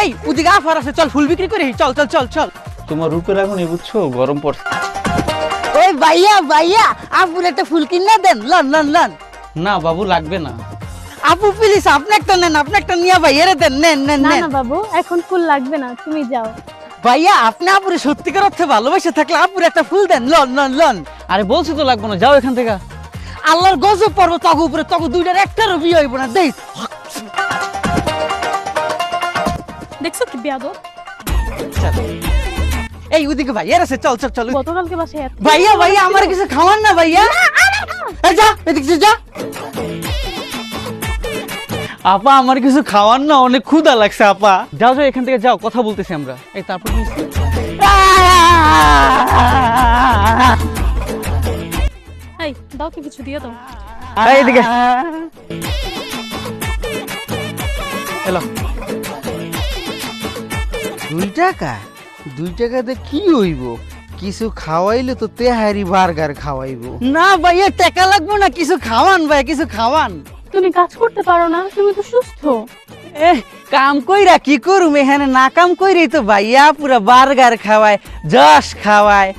এই ওদিকে আফার আছে, চল ফুল বিক্রি করি, চল চল চল চল। তোমার রূপের আগুন বুঝছো, গরম পড়ছে। ওই ভাইয়া আপুর একটা ফুল কিনে দেন, লন লন লন। না বাবু, লাগবে না। আপু প্লিজ, আপনি একটা নেন, আপনি একটা নিয়া ভাইয়ারে দেন, নেন নেন না নেন। না বাবু, এখন ফুল লাগবে না, তুমি যাও। ভাইয়া আপনি আপুরে সত্যিকার অর্থে ভালোবাসে থাকলে আপুরে একটা ফুল দেন, লন লন লন। আরে বলছি তো লাগবে না, যাও এখান থেকে। আল্লাহর গজব পড়বো তগু উপরে, তগু দুইটার একটারও বিয়ে হইব না, দেখ। দেখছো কি বেয়াদব। এই ওদিকে ভাইয়ার আছে, চল চল চল। গতকালকে বাসায় এত ভাইয়া আমার কিছু খাওয়ান না ভাইয়া। এই যা এদিকে যা। আপা আমার কিছু খাওয়ার না, অনেক ক্ষুধা লাগছে আপা। যাও যাও এখান থেকে যাও, কথা বলতেছি আমরা। এই তারপর এই দাও কি কিছু দিয়ে দাও। এই এদিকে এলো। 2 টাকা 2 টাকাতে কি হইব? কিছু খাওয়াইলে তো তেহারি বার্গার খাওয়াইবো না ভাইয়া, টাকা লাগবো না, কিছু খাওয়ান ভাইয়া, কিছু খাওয়ান। তুমি কাজ করতে পারো না, তুমি তো সুস্থ। কাম কইরা কি করুম এখানে, না কাম কইরেই তো ভাইয়া পুরা বার্গার খাওয়ায়, জশ খাওয়ায়।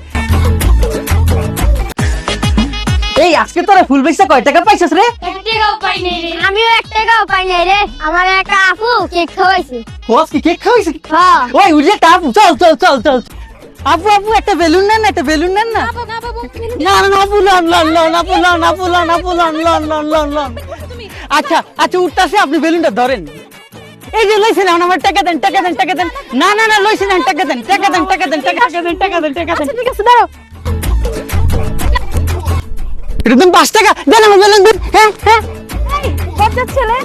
এই আজকে তোরা ফুল বেচা কয় টাকা পাইছস রে? 1 টাকাও পাই নাই রে। আমিও 1 টাকাও পাই নাই রে। আমার একটা আপু কেক খাওয়াইছে। কোস কি কেক খাওয়াইছে? হ্যাঁ। ওই উড়ে টাপ, চল চল চল চল। আপু একটা বেলুন নেন না, একটা বেলুন নেন না। না বাবু, না না আপু লন লন লন, আপু লন আপু লন আপু loan loan loan loan loan. আচ্ছা আচ্ছা উঠতাছে, আপনি বেলুনটা ধরেন। এই যে লইছেন, আমার টাকা দেন টাকা দেন টাকা দেন। না না না লইছেন, টাকা দেন টাকা দেন টাকা দেন টাকা দেন টাকা দেন টাকা দেন। ঠিক আছে দাঁড়াও। এটা তুমি 5 টাকা দেন, আমার বেলুন দেন। হ্যাঁ হ্যাঁ। এই বজ্জাত ছেলে,